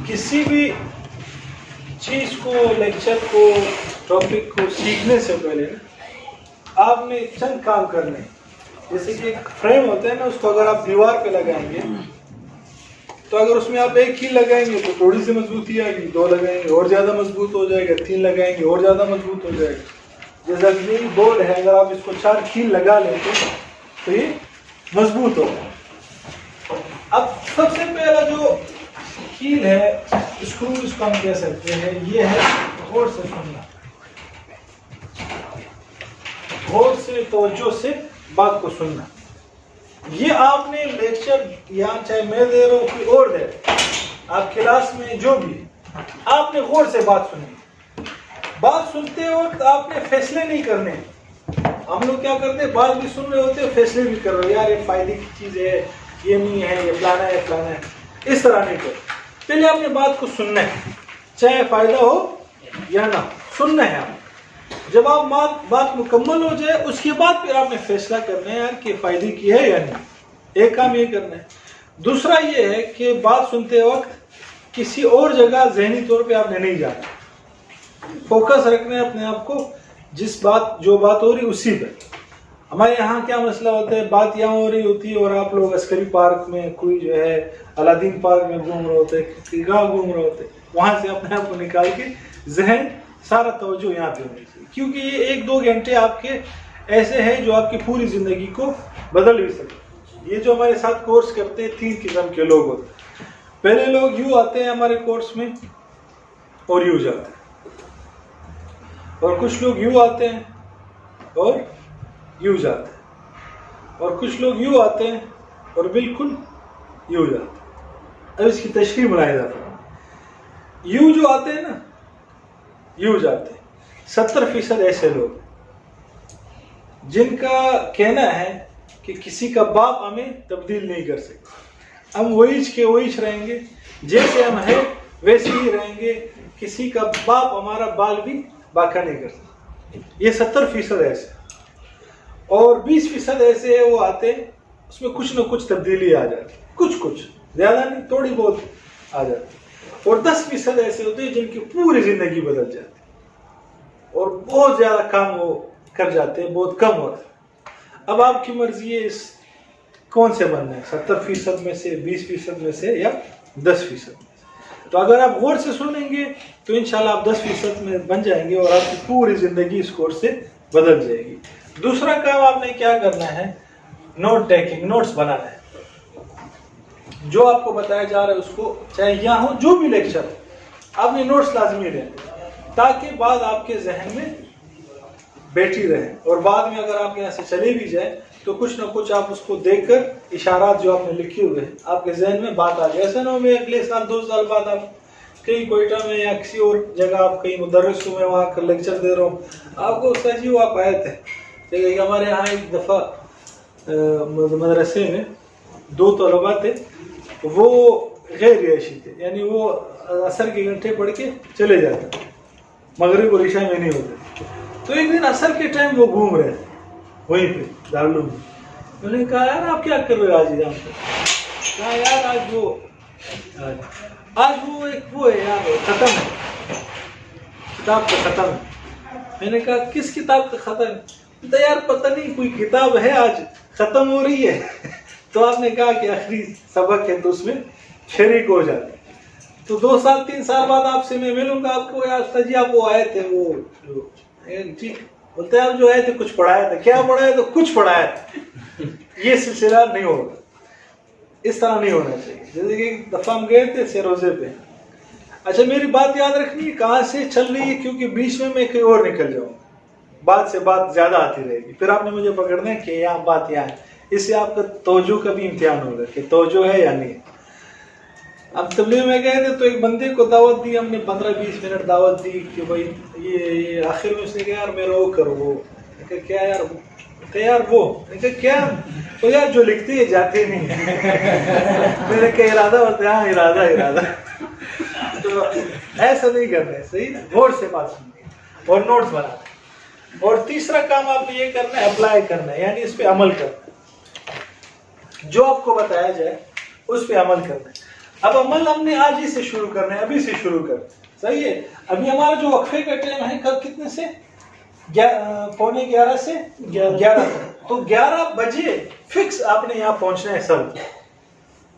کسی بھی چیز کو، لیکچر کو، ٹاپک کو سیکھنے سے پہلے آپ نے چند کام کرنے، جیسے کہ ایک فریم ہوتا ہے نا، اس کو اگر آپ دیوار پہ لگائیں گے تو اگر اس میں آپ ایک کیل لگائیں گے تو تھوڑی سی مضبوطی آئے گی، دو لگائیں گے اور زیادہ مضبوط ہو جائے گا، تین لگائیں گے اور زیادہ مضبوط ہو جائے گا۔ جیسا کہ یہ بورڈ ہے، اگر آپ اس کو 4 کیل لگا لیتے تو یہ مضبوط ہوگا۔ اب سب سے پہلا جو کیل ہے، اسکرو اس کو ہم کہہ سکتے ہیں، یہ ہے غور سے سننا، غور سے، توجہ سے بات کو سننا۔ یہ آپ نے لیکچر یہاں چاہے میں دے رہا ہوں کوئی اور دے رہا، آپ کلاس میں جو بھی، آپ نے غور سے بات سنی۔ بات سنتے وقت آپ نے فیصلے نہیں کرنے۔ ہم لوگ کیا کرتے ہیں، بات بھی سن رہے ہوتے ہیں، فیصلے بھی کر رہے ہیں، یار یہ فائدے کی چیز ہے، یہ نہیں ہے، یہ فلانا ہے، فلانا ہے، اس طرح نہیں کرتے۔ پہلے آپ نے بات کو سننا ہے، چاہے فائدہ ہو یا نہ، سننا ہے آپ۔ جب آپ بات مکمل ہو جائے اس کے بعد پھر آپ نے فیصلہ کرنا ہے یار کہ فائدے کی ہے یا نہیں۔ ایک کام یہ کرنا ہے۔ دوسرا یہ ہے کہ بات سنتے وقت کسی اور جگہ ذہنی طور پہ آپ نے نہیں جانا، فوکس رکھنا ہے اپنے آپ کو جو بات ہو رہی اسی پہ۔ ہمارے یہاں کیا مسئلہ ہوتا ہے، بات یہاں ہو رہی ہوتی ہے اور آپ لوگ عسکری پارک میں، کوئی جو ہے الادین پارک میں گھوم رہے ہوتے ہیں، گاہ گھوم رہے ہوتے ہیں، وہاں سے اپنے آپ کو نکال کے ذہن سارا توجہ یہاں پہ ہونی چاہیے، کیونکہ یہ 1-2 گھنٹے آپ کے ایسے ہیں جو آپ کی پوری زندگی کو بدل بھی سکتے۔ یہ جو ہمارے ساتھ کورس کرتے ہیں 3 قسم کے لوگ ہوتے ہیں۔ پہلے لوگ یوں آتے ہیں ہمارے کورس میں اور یوں جاتے ہیں، اور کچھ لوگ یوں آتے ہیں اور یوں جاتے ہیں، اور کچھ لوگ یوں آتے ہیں اور بالکل یوں جاتے ہیں۔ اب اس کی تشریح ملاحظہ کریں۔ یوں جو آتے ہیں نا، یوں جاتے ہیں، 70% ایسے لوگ جن کا کہنا ہے کہ کسی کا باپ ہمیں تبدیل نہیں کر سکتا، ہم وہیچ کے وہیچ رہیں گے، جیسے ہم ہیں ویسے ہی رہیں گے، کسی کا باپ ہمارا بال بھی باقا نہیں کر سکتا۔ یہ 70% ایسے، اور 20% ایسے ہیں وہ آتے ہیں، اس میں کچھ نہ کچھ تبدیلی آ جاتی، کچھ زیادہ نہیں، تھوڑی بہت آ جاتی، اور 10% ایسے ہوتے ہیں جن کی پوری زندگی بدل جاتی اور بہت زیادہ کام وہ کر جاتے ہیں بہت کم وقت۔ اب آپ کی مرضی ہے کون سے بننا ہے، 70% میں سے، 20% میں سے، یا 10% میں سے۔ تو اگر آپ غور سے سنیں گے تو انشاءاللہ آپ 10% میں بن جائیں گے اور آپ کی پوری زندگی اس کورس سے بدل جائے گی۔ دوسرا کام آپ نے کیا کرنا ہے، نوٹ ٹیکنگ، نوٹس بنانا ہے۔ جو آپ کو بتایا جا رہا ہے اس کو، چاہے یہاں ہو جو بھی لیکچر ہو، آپ نے نوٹس لازمی لینے تاکہ بات آپ کے ذہن میں بیٹھی رہے، اور بعد میں اگر آپ یہاں سے چلے بھی جائیں تو کچھ نہ کچھ آپ اس کو دیکھ کر اشارات جو آپ نے لکھے ہوئے ہیں آپ کے ذہن میں بات آ جائے۔ ایسا نہ ہو میں اگلے سال 2 سال بعد آپ کہیں کوئٹہ میں یا کسی اور جگہ آپ کہیں مدرس ہوں، میں وہاں کا لیکچر دے رہا ہوں، آپ کو سر جی وہ آپ آئے تھے۔ ہمارے یہاں ایک دفعہ مدرسے میں 2 طلباء تھے، وہ غیر رہائشی تھے، یعنی وہ عصر کے گھنٹے پڑھ کے چلے جاتے، مغرب اور عشاء میں نہیں ہوتے۔ تو ایک دن عصر کے ٹائم وہ گھوم رہے تھے وہیں پہ دارالعلوم میں۔ انہوں نے کہا یار آپ کیا کر رہے ہو آج یہاں پہ؟ کہا یار آج وہ ایک وہ ہے یار، ختم ہے، کتاب کا ختم ہے۔ میں نے کہا کس کتاب کا ختم ہے؟ تو یار پتہ نہیں کوئی کتاب ہے آج ختم ہو رہی ہے۔ تو آپ نے کہا کہ آخری سبق ہے تو اس میں شریک ہو جاتے۔ تو 2 سال 3 سال بعد آپ سے میں ملوں گا، آپ کو یار استاد جی آپ وہ آئے تھے، وہ ٹھیک بولتے ہیں آپ جو آئے تھے کچھ پڑھایا تھا، کیا پڑھایا تو کچھ پڑھایا تھا۔ یہ سلسلہ نہیں ہوگا، اس طرح نہیں ہونا چاہیے۔ جیسے کہ ایک دفعہ ہم گئے تھے سیروزے پہ، اچھا میری بات یاد رکھنی ہے کہاں سے چل رہی ہے، کیونکہ بیچ میں کہیں اور نکل جاؤں گا، بات سے بات زیادہ آتی رہے گی، پھر آپ نے مجھے پکڑنا ہے کہ یہاں بات یہاں ہے۔ اس سے آپ کا توجہ کا بھی امتحان ہوگا کہ توجہ ہے یا نہیں۔ اب تبلیغ میں گئے تھے تو ایک بندے کو دعوت دی ہم نے، 15-20 منٹ دعوت دی کہ بھائی یہ آخر میں اس نے کہا یار میرا وہ کرو، وہ کیا یار، یار وہ کیا تو یار جو لکھتے ہیں جاتے نہیں۔ میں نے کہا ارادہ ہوتا ہے، ہاں ارادہ۔ تو ایسا نہیں کرنا ہے، صحیح غور سے بات سننی ہے اور نوٹس بنانا ہے۔ اور تیسرا کام آپ نے یہ کرنا ہے، اپلائی کرنا ہے، یعنی اس پہ عمل کرنا ہے۔ جو آپ کو بتایا جائے اس پہ عمل کرنا ہے۔ اب عمل ہم نے آج ہی سے شروع کرنا ہے, ابھی سے شروع کر. صحیح ہے. ابھی ہمارا جو وقفے کا ٹائم ہے کل کتنے سے 11:15 سے 11 تک, تو 11 بجے فکس آپ نے یہاں پہنچنا ہے سب.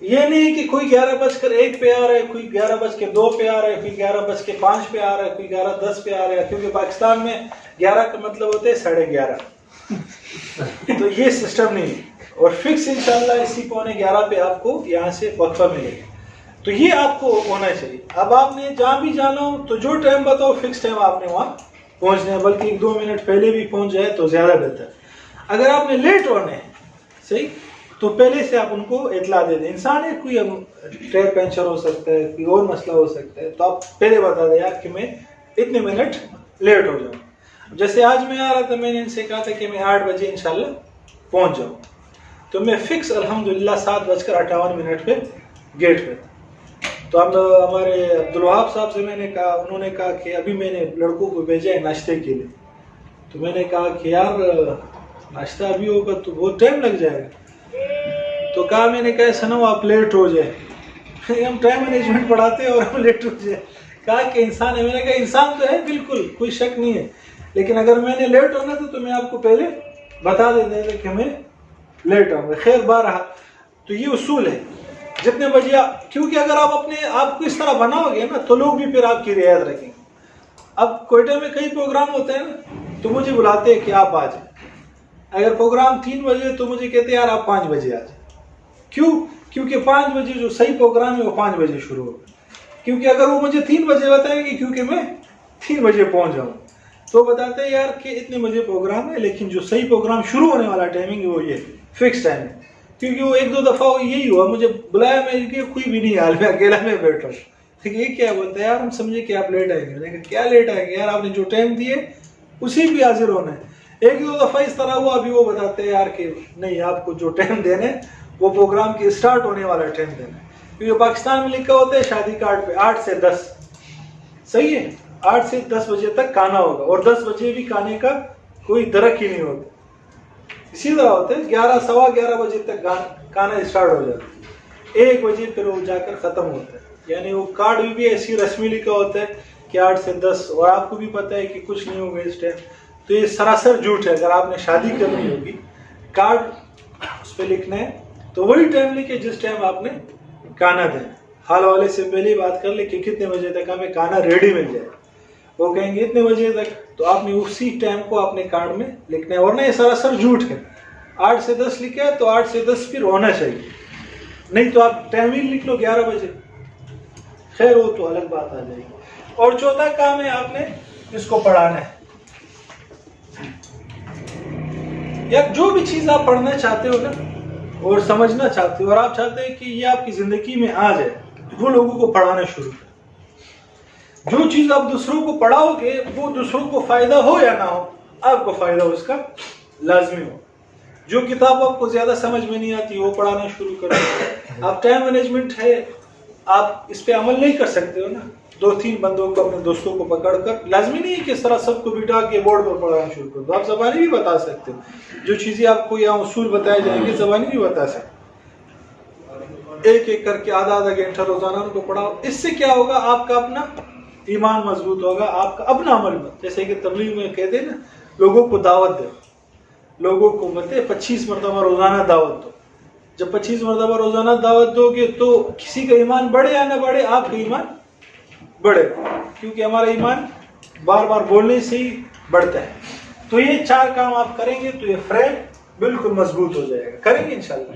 یہ نہیں کہ کوئی 11:01 پہ آ رہا ہے, کوئی 11:02 پہ آ رہا ہے, کوئی 11:05 پہ آ رہا ہے, کوئی 11:10 پہ آ رہا ہے, کیونکہ پاکستان میں 11 کا مطلب ہوتا ہے 11:30. تو یہ سسٹم نہیں ہے, اور فکس انشاءاللہ اسی 11:15 پہ آپ کو یہاں سے وقفہ ملے گا. تو یہ آپ کو ہونا چاہیے. اب آپ نے جہاں بھی جانا ہو تو جو ٹائم بتاؤ فکس ٹائم آپ نے وہاں پہنچنا ہے, بلکہ 1-2 منٹ پہلے بھی پہنچ جائے تو زیادہ بہتر. اگر آپ نے لیٹ ہونا ہے صحیح, تو پہلے سے آپ ان کو اطلاع دے دیں. انسان ہے, کوئی ٹائر پنچر ہو سکتا ہے, کوئی اور مسئلہ ہو سکتا ہے, تو آپ پہلے بتا دیں یار کہ میں اتنے منٹ لیٹ ہو جاؤں. جیسے آج میں آ رہا تھا, میں نے ان سے کہا تھا کہ میں 8 بجے انشاءاللہ پہنچ جاؤں, تو میں فکس الحمدللہ 7:58 پہ گیٹ پہ تھا. تو اب ہمارے عبدالوہاب صاحب سے میں نے کہا, انہوں نے کہا کہ ابھی میں نے لڑکوں کو بھیجا ہے ناشتے کے لیے. تو میں نے کہا کہ یار ناشتہ ابھی ہوگا تو بہت ٹائم لگ جائے گا. تو کہا, میں نے کہا سنو آپ لیٹ ہو جائے, ہم ٹائم مینجمنٹ پڑھاتے ہیں اور ہم لیٹ ہو جائے. کہا کہ انسان ہے. میں نے کہا انسان تو ہے بالکل, کوئی شک نہیں ہے, لیکن اگر میں نے لیٹ ہونا تھا تو میں آپ کو پہلے بتا دیتا تھا کہ میں لیٹ آؤں گا. خیر بارہا, تو یہ اصول ہے جتنے بجے کیونکہ اگر آپ اپنے آپ کو اس طرح بناؤ گے نا تو لوگ بھی پھر آپ کی رعایت رکھیں گے. اب کوئٹہ میں کئی پروگرام ہوتے ہیں نا, تو مجھے بلاتے ہیں کہ آپ آ جائیں. اگر پروگرام 3 بجے تو مجھے کہتے ہیں یار آپ 5 بجے آ جائیں. کیوں؟ کیونکہ 5 بجے جو صحیح پروگرام ہے وہ 5 بجے شروع ہوگا. کیونکہ اگر وہ مجھے 3 بجے بتائیں گے کیونکہ میں 3 بجے پہنچ جاؤں, تو بتاتے ہیں یار کہ اتنے بجے پروگرام ہے, لیکن جو صحیح پروگرام شروع ہونے والا ٹائمنگ ہے وہ یہ فکس ٹائم ہے. کیونکہ وہ 1-2 دفعہ یہی ہوا, مجھے بلایا, میں کوئی بھی نہیں حال میں اکیلا میں بیٹھا ہوں. یہ کیا بولتا ہے یار ہم سمجھے کہ آپ لیٹ آئیں گے. میں نے کہا کیا لیٹ آئیں گے یار, آپ نے جو ٹائم دیے اسی بھی حاضر ہونا ہے. 1-2 دفعہ اس طرح ہوا, ابھی وہ بتاتے ہیں یار کہ نہیں آپ کو جو ٹائم دینے وہ پروگرام کے اسٹارٹ ہونے والا ٹائم دینا ہے. کیونکہ پاکستان میں لکھا ہوتا ہے شادی کارڈ پہ 8 سے 10, صحیح ہے, 8 سے 10 بجے تک کھانا ہوگا, اور 10 بجے بھی کھانے کا کوئی درک ہی نہیں ہوتا. اسی طرح ہوتا ہے 11 سوا 11 بجے تک کھانا اسٹارٹ ہو جاتا ہے, 1 بجے پھر وہ جا کر ختم ہوتا ہے. یعنی وہ کارڈ بھی ایسی رسمی لکھا ہوتا ہے کہ 8 سے 10, اور آپ کو بھی پتہ ہے کہ کچھ نہیں ہوگا اس ٹائم. تو یہ سراسر جھوٹ ہے. اگر آپ نے شادی کرنی ہوگی, کارڈ اس پہ لکھنا ہے تو وہی ٹائم لکھے جس ٹائم آپ نے کھانا دینا. حال والے سے پہلے بات کر لے کہ کتنے بجے تک ہمیں کھانا ریڈی مل جائے. وہ کہیں گے اتنے بجے تک, تو آپ نے اسی ٹائم کو اپنے کارڈ میں لکھنا ہے. ورنہ یہ سراسر جھوٹ ہے. 8 سے 10 لکھا ہے تو 8 سے 10 پھر ہونا چاہیے, نہیں تو آپ ٹائمنگ لکھ لو 11 بجے. خیر وہ تو الگ بات آ جائے گی. اور چوتھا کام ہے آپ نے اس کو پڑھانا ہے. یا جو بھی چیز آپ پڑھنا چاہتے ہو نا اور سمجھنا چاہتے ہو, اور آپ چاہتے ہیں کہ یہ آپ کی زندگی میں آ جائے, وہ لوگوں کو پڑھانا شروع کریں. جو چیز آپ دوسروں کو پڑھاؤ گے وہ دوسروں کو فائدہ ہو یا نہ ہو, آپ کو فائدہ اس کا لازمی ہو. جو کتاب آپ کو زیادہ سمجھ میں نہیں آتی وہ پڑھانا شروع کریں. آپ ٹائم مینجمنٹ ہے, آپ اس پہ عمل نہیں کر سکتے ہو نا, 2-3 بندوں کو اپنے دوستوں کو پکڑ کر, لازمی نہیں ہے کہ اس طرح سب کو بٹھا کے بورڈ پر پڑھانا شروع کر دو. آپ زبانی بھی بتا سکتے ہو, جو چیزیں آپ کو یہاں اصول بتائے جائیں گے زبانی بھی بتا سکتے. ایک ایک کر کے آدھا گھنٹہ روزانہ ان کو پڑھاؤ. اس سے کیا ہوگا, آپ کا اپنا ایمان مضبوط ہوگا, آپ کا اپنا عمل. جیسے کہ تبلیغ میں کہتے ہیں نا, لوگوں کو دعوت دو, لوگوں کو مطلب 25 مرتبہ روزانہ دعوت دو. جب 25 مرتبہ روزانہ دعوت دو گے تو کسی کا ایمان بڑھے یا نہ بڑھے, آپ کا ایمان بڑھے, کیونکہ ہمارا ایمان بار بار بولنے سے ہی بڑھتا ہے. تو یہ 4 کام آپ کریں گے تو یہ فریم بالکل مضبوط ہو جائے گا. کریں گے انشاءاللہ.